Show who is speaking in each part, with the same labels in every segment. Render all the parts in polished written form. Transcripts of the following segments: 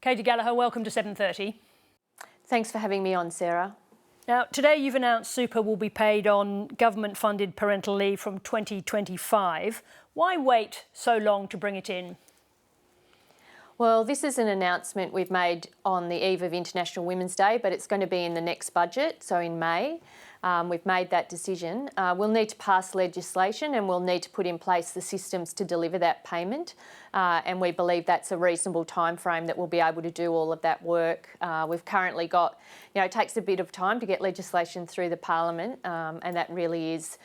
Speaker 1: Katy Gallagher, welcome to 7:30.
Speaker 2: Thanks for having me on, Sarah.
Speaker 1: Now, today you've announced super will be paid on government-funded parental leave from 2025. Why wait so long to bring it in?
Speaker 2: Well, this is an announcement we've made on the eve of International Women's Day, but it's going to be in the next budget, so in May. We've made that decision. We'll need to pass legislation and we'll need to put in place the systems to deliver that payment. And we believe that's a reasonable timeframe that we'll be able to do all of that work. We've currently got, it takes a bit of time to get legislation through the Parliament, and that really is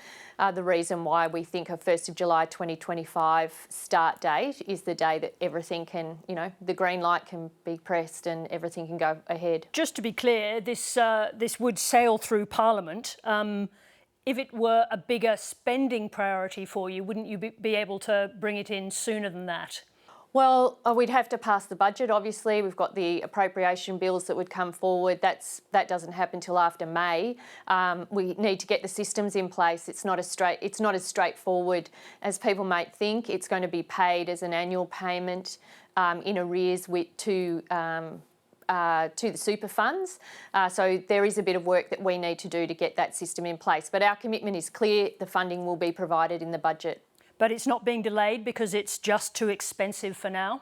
Speaker 2: the reason why we think a 1st of July 2025 start date is the day that everything can, the green light can be pressed and everything can go ahead.
Speaker 1: Just to be clear, this would sail through Parliament. If it were a bigger spending priority for you, wouldn't you be able to bring it in sooner than that?
Speaker 2: Well, we'd have to pass the budget, obviously. We've got the appropriation bills that would come forward. That doesn't happen till after May. We need to get the systems in place. It's not as straightforward as people might think. It's going to be paid as an annual payment in arrears to the super funds. So there is a bit of work that we need to do to get that system in place. But our commitment is clear. The funding will be provided in the budget.
Speaker 1: But it's not being delayed because it's just too expensive for now?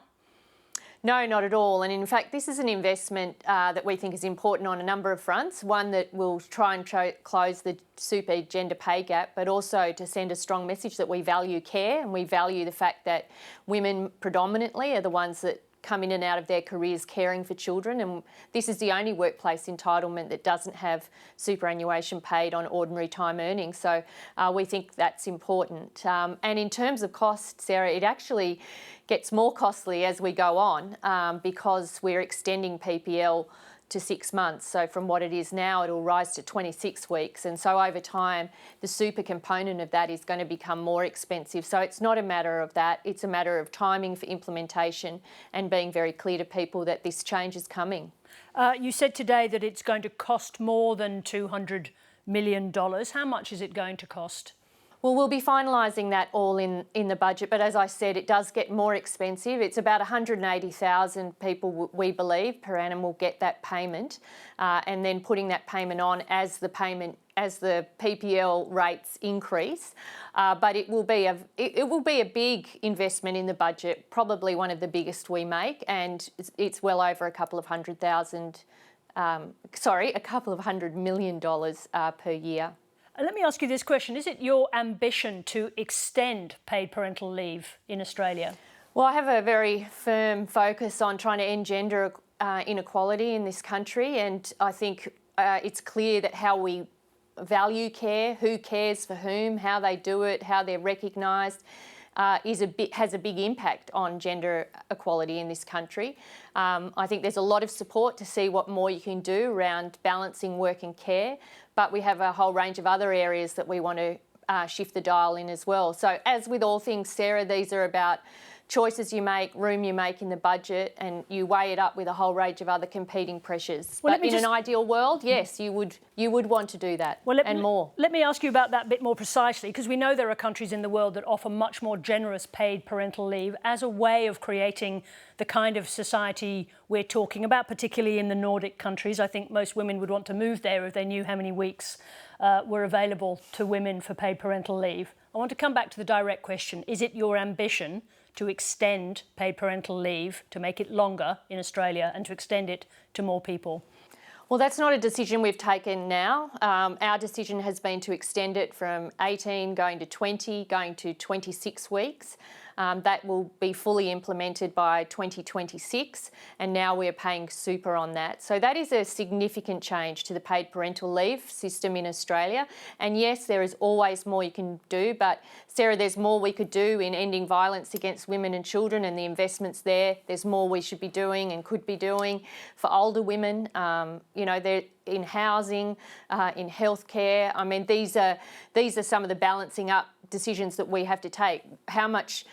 Speaker 2: No, not at all. And in fact, this is an investment that we think is important on a number of fronts. One, that will try and close the super gender pay gap, but also to send a strong message that we value care and we value the fact that women predominantly are the ones that come in and out of their careers caring for children, and this is the only workplace entitlement that doesn't have superannuation paid on ordinary time earnings. So we think that's important. And in terms of cost, Sarah, it actually gets more costly as we go on because we're extending PPL to 6 months. So from what it is now, it'll rise to 26 weeks. And so over time, the super component of that is going to become more expensive. So it's not a matter of that. It's a matter of timing for implementation and being very clear to people that this change is coming.
Speaker 1: You said today that it's going to cost more than $200 million. How much is it going to cost?
Speaker 2: Well, we'll be finalising that all in the budget, but as I said, it does get more expensive. It's about 180,000 people, we believe, per annum will get that payment, and then putting that payment on as the PPL rates increase. But it will be a big investment in the budget, probably one of the biggest we make, and it's well over a couple of $100 million per year.
Speaker 1: Let me ask you this question. Is it your ambition to extend paid parental leave in Australia?
Speaker 2: Well, I have a very firm focus on trying to end gender inequality in this country, and I think it's clear that how we value care, who cares for whom, how they do it, how they're recognised, has a big impact on gender equality in this country. I think there's a lot of support to see what more you can do around balancing work and care, but we have a whole range of other areas that we want to shift the dial in as well. So as with all things, Sarah, these are about choices you make, room you make in the budget, and you weigh it up with a whole range of other competing pressures. Well, but in an ideal world, yes, you would want to do that and more.
Speaker 1: Let me ask you about that a bit more precisely, because we know there are countries in the world that offer much more generous paid parental leave as a way of creating the kind of society we're talking about, particularly in the Nordic countries. I think most women would want to move there if they knew how many weeks were available to women for paid parental leave. I want to come back to the direct question. Is it your ambition to extend paid parental leave, to make it longer in Australia and to extend it to more people?
Speaker 2: Well, that's not a decision we've taken now. Our decision has been to extend it from 18 going to 20, going to 26 weeks. That will be fully implemented by 2026, and now we're paying super on that. So that is a significant change to the paid parental leave system in Australia. And yes, there is always more you can do, but Sarah, there's more we could do in ending violence against women and children and the investments there. There's more we should be doing and could be doing for older women, they're in housing, in healthcare. I mean, these are some of the balancing up decisions that we have to take. How much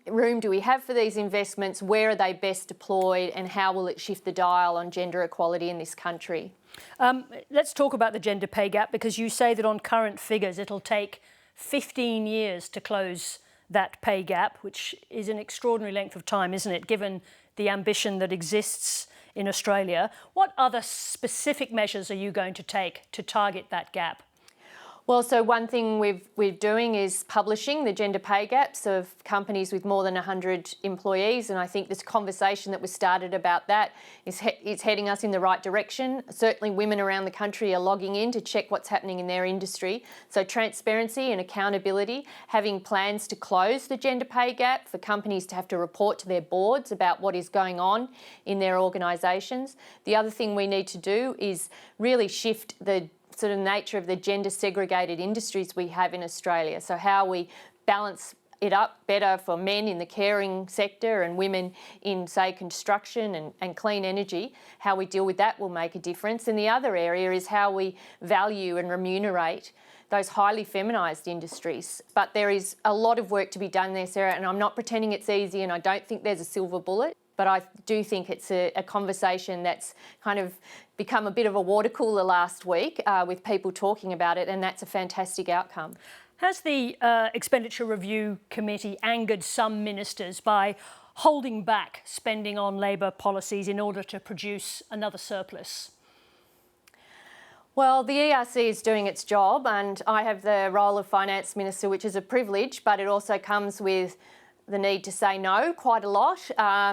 Speaker 2: room do we have for these investments? Where are they best deployed, and how will it shift the dial on gender equality in this country?
Speaker 1: Let's talk about the gender pay gap, because you say that on current figures it'll take 15 years to close that pay gap, which is an extraordinary length of time, isn't it, given the ambition that exists in Australia. What other specific measures are you going to take to target that gap?
Speaker 2: Well, so one thing we're doing is publishing the gender pay gaps of companies with more than 100 employees, and I think this conversation that was started about that is heading us in the right direction. Certainly women around the country are logging in to check what's happening in their industry. So transparency and accountability, having plans to close the gender pay gap for companies to have to report to their boards about what is going on in their organisations. The other thing we need to do is really shift the sort of nature of the gender segregated industries we have in Australia. So how we balance it up better for men in the caring sector and women in, say, construction and clean energy, how we deal with that will make a difference. And the other area is how we value and remunerate those highly feminised industries. But there is a lot of work to be done there, Sarah, and I'm not pretending it's easy, and I don't think there's a silver bullet. But I do think it's a conversation that's kind of become a bit of a water cooler last week with people talking about it, and that's a fantastic outcome.
Speaker 1: Has the Expenditure Review Committee angered some ministers by holding back spending on Labor policies in order to produce another surplus?
Speaker 2: Well, the ERC is doing its job, and I have the role of Finance Minister, which is a privilege, but it also comes with the need to say no quite a lot.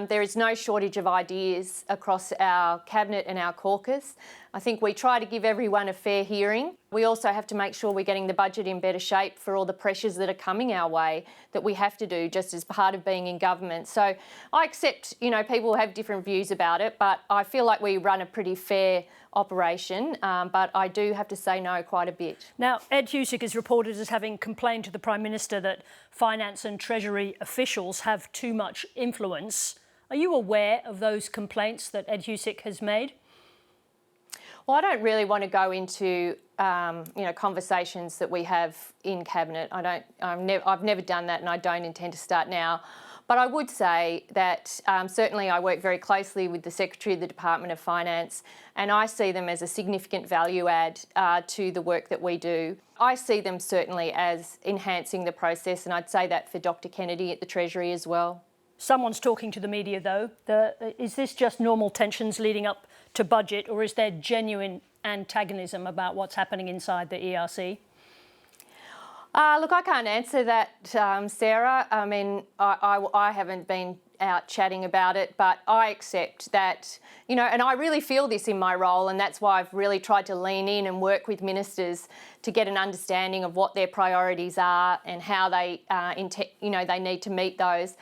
Speaker 2: There is no shortage of ideas across our cabinet and our caucus. I think we try to give everyone a fair hearing. We also have to make sure we're getting the budget in better shape for all the pressures that are coming our way that we have to do just as part of being in government. So I accept, people have different views about it, but I feel like we run a pretty fair operation, but I do have to say no quite a bit.
Speaker 1: Now, Ed Husic is reported as having complained to the Prime Minister that Finance and Treasury officials have too much influence. Are you aware of those complaints that Ed Husic has made?
Speaker 2: Well, I don't really want to go into conversations that we have in Cabinet. I've never done that, and I don't intend to start now. But I would say that certainly I work very closely with the Secretary of the Department of Finance, and I see them as a significant value add to the work that we do. I see them certainly as enhancing the process, and I'd say that for Dr. Kennedy at the Treasury as well.
Speaker 1: Someone's talking to the media, though. Is this just normal tensions leading up to budget, or is there genuine antagonism about what's happening inside the ERC?
Speaker 2: Look, I can't answer that, Sarah. I mean, I haven't been out chatting about it, but I accept that, and I really feel this in my role, and that's why I've really tried to lean in and work with ministers to get an understanding of what their priorities are and how they, they need to meet those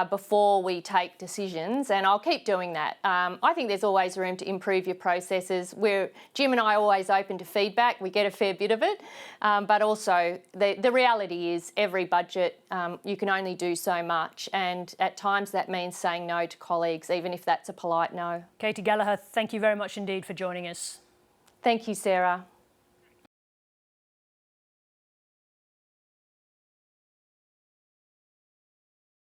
Speaker 2: before we take decisions, and I'll keep doing that. I think there's always room to improve your processes. Jim and I are always open to feedback. We get a fair bit of it, but also the reality is every budget you can only do so much, and at times that means saying no to colleagues, even if that's a polite no.
Speaker 1: Katy Gallagher, thank you very much indeed for joining us.
Speaker 2: Thank you, Sarah.